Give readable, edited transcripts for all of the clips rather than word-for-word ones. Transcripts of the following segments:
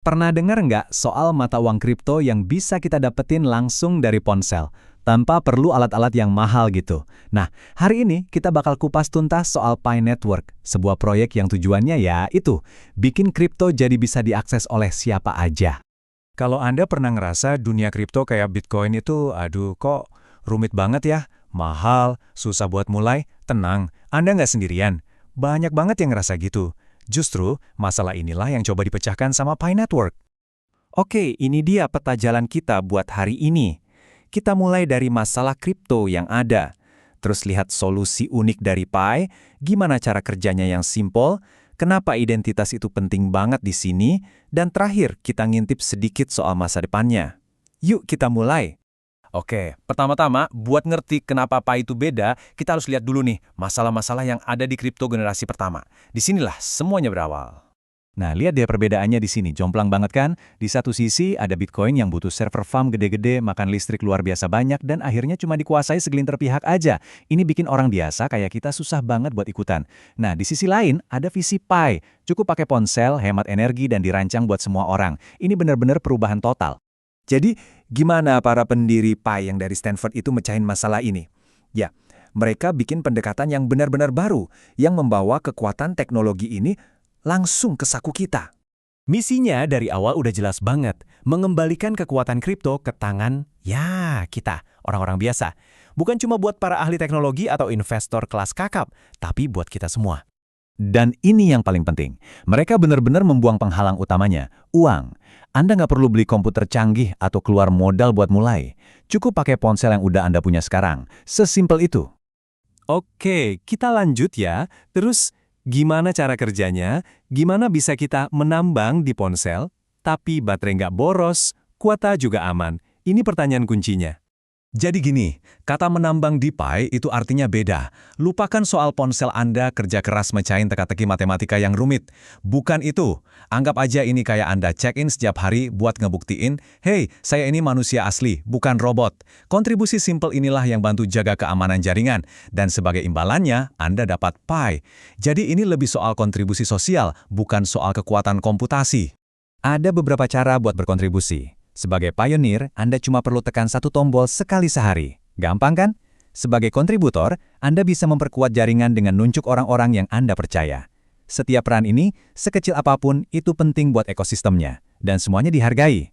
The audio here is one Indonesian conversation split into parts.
Pernah dengar nggak soal mata uang kripto yang bisa kita dapetin langsung dari ponsel, tanpa perlu alat-alat yang mahal gitu? Nah, hari ini kita bakal kupas tuntas soal Pi Network, sebuah proyek yang tujuannya ya itu, bikin kripto jadi bisa diakses oleh siapa aja. Kalau Anda pernah ngerasa dunia kripto kayak Bitcoin itu, aduh kok rumit banget ya, mahal, susah buat mulai, tenang, Anda nggak sendirian. Banyak banget yang ngerasa gitu. Justru, masalah inilah yang coba dipecahkan sama Pi Network. Oke, ini dia peta jalan kita buat hari ini. Kita mulai dari masalah kripto yang ada. Terus lihat solusi unik dari Pi, gimana cara kerjanya yang simple, kenapa identitas itu penting banget di sini, dan terakhir kita ngintip sedikit soal masa depannya. Yuk kita mulai. Oke, pertama-tama, buat ngerti kenapa Pi itu beda, kita harus lihat dulu nih masalah-masalah yang ada di kripto generasi pertama. Disinilah semuanya berawal. Nah, lihat deh perbedaannya di sini, jomplang banget kan? Di satu sisi ada Bitcoin yang butuh server farm gede-gede, makan listrik luar biasa banyak, dan akhirnya cuma dikuasai segelintir pihak aja. Ini bikin orang biasa kayak kita susah banget buat ikutan. Nah, di sisi lain ada visi Pi, cukup pakai ponsel, hemat energi, dan dirancang buat semua orang. Ini benar-benar perubahan total. Jadi, gimana para pendiri Pi yang dari Stanford itu mecahin masalah ini? Ya, mereka bikin pendekatan yang benar-benar baru, yang membawa kekuatan teknologi ini langsung ke saku kita. Misinya dari awal udah jelas banget, mengembalikan kekuatan kripto ke tangan, ya kita, orang-orang biasa. Bukan cuma buat para ahli teknologi atau investor kelas kakap, tapi buat kita semua. Dan ini yang paling penting, mereka benar-benar membuang penghalang utamanya, uang. Anda nggak perlu beli komputer canggih atau keluar modal buat mulai. Cukup pakai ponsel yang udah Anda punya sekarang. Sesimpel itu. Oke, kita lanjut ya. Terus, gimana cara kerjanya? Gimana bisa kita menambang di ponsel, tapi baterai nggak boros, kuota juga aman? Ini pertanyaan kuncinya. Jadi gini, kata menambang di Pi itu artinya beda. Lupakan soal ponsel Anda kerja keras mecahin teka-teki matematika yang rumit. Bukan itu. Anggap aja ini kayak Anda check-in setiap hari buat ngebuktiin, hey, saya ini manusia asli, bukan robot. Kontribusi simple inilah yang bantu jaga keamanan jaringan. Dan sebagai imbalannya, Anda dapat Pi. Jadi ini lebih soal kontribusi sosial, bukan soal kekuatan komputasi. Ada beberapa cara buat berkontribusi. Sebagai pioneer, Anda cuma perlu tekan satu tombol sekali sehari. Gampang kan? Sebagai kontributor, Anda bisa memperkuat jaringan dengan nunjuk orang-orang yang Anda percaya. Setiap peran ini, sekecil apapun, itu penting buat ekosistemnya. Dan semuanya dihargai.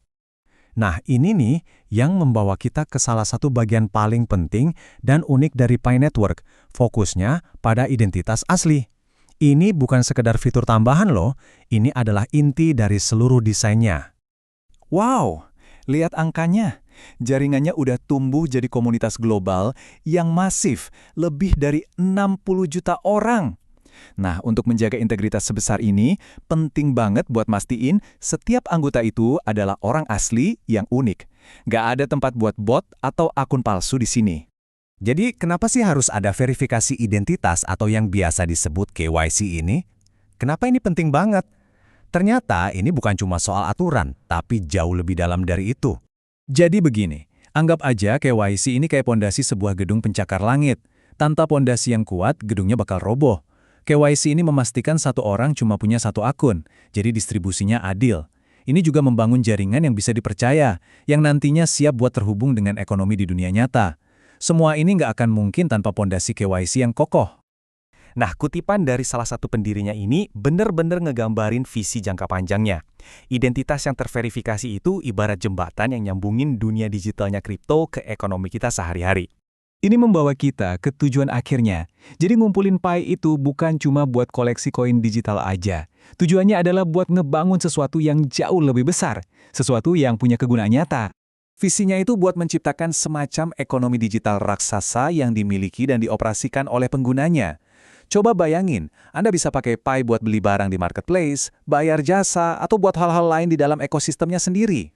Nah, ini nih yang membawa kita ke salah satu bagian paling penting dan unik dari Pi Network. Fokusnya pada identitas asli. Ini bukan sekedar fitur tambahan loh, ini adalah inti dari seluruh desainnya. Wow! Lihat angkanya, jaringannya udah tumbuh jadi komunitas global yang masif, lebih dari 60 juta orang. Nah, untuk menjaga integritas sebesar ini, penting banget buat mastiin setiap anggota itu adalah orang asli yang unik. Nggak ada tempat buat bot atau akun palsu di sini. Jadi, kenapa sih harus ada verifikasi identitas atau yang biasa disebut KYC ini? Kenapa ini penting banget? Ternyata ini bukan cuma soal aturan, tapi jauh lebih dalam dari itu. Jadi begini, anggap aja KYC ini kayak pondasi sebuah gedung pencakar langit. Tanpa pondasi yang kuat, gedungnya bakal roboh. KYC ini memastikan satu orang cuma punya satu akun, jadi distribusinya adil. Ini juga membangun jaringan yang bisa dipercaya, yang nantinya siap buat terhubung dengan ekonomi di dunia nyata. Semua ini nggak akan mungkin tanpa pondasi KYC yang kokoh. Nah, kutipan dari salah satu pendirinya ini benar-benar ngegambarin visi jangka panjangnya. Identitas yang terverifikasi itu ibarat jembatan yang nyambungin dunia digitalnya kripto ke ekonomi kita sehari-hari. Ini membawa kita ke tujuan akhirnya. Jadi ngumpulin Pi itu bukan cuma buat koleksi koin digital aja. Tujuannya adalah buat ngebangun sesuatu yang jauh lebih besar. Sesuatu yang punya kegunaan nyata. Visinya itu buat menciptakan semacam ekonomi digital raksasa yang dimiliki dan dioperasikan oleh penggunanya. Coba bayangin, Anda bisa pakai Pi buat beli barang di marketplace, bayar jasa, atau buat hal-hal lain di dalam ekosistemnya sendiri.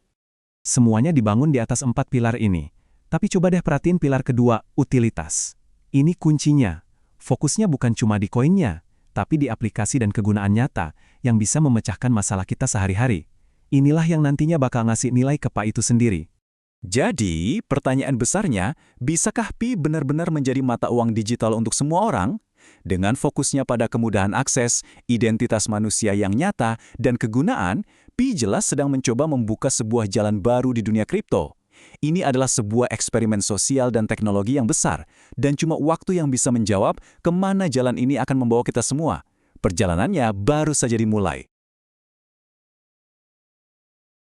Semuanya dibangun di atas 4 pilar ini. Tapi coba deh perhatiin pilar kedua, utilitas. Ini kuncinya. Fokusnya bukan cuma di koinnya, tapi di aplikasi dan kegunaan nyata yang bisa memecahkan masalah kita sehari-hari. Inilah yang nantinya bakal ngasih nilai ke Pi itu sendiri. Jadi, pertanyaan besarnya, bisakah Pi benar-benar menjadi mata uang digital untuk semua orang? Dengan fokusnya pada kemudahan akses, identitas manusia yang nyata, dan kegunaan, Pi jelas sedang mencoba membuka sebuah jalan baru di dunia kripto. Ini adalah sebuah eksperimen sosial dan teknologi yang besar, dan cuma waktu yang bisa menjawab kemana jalan ini akan membawa kita semua. Perjalanannya baru saja dimulai.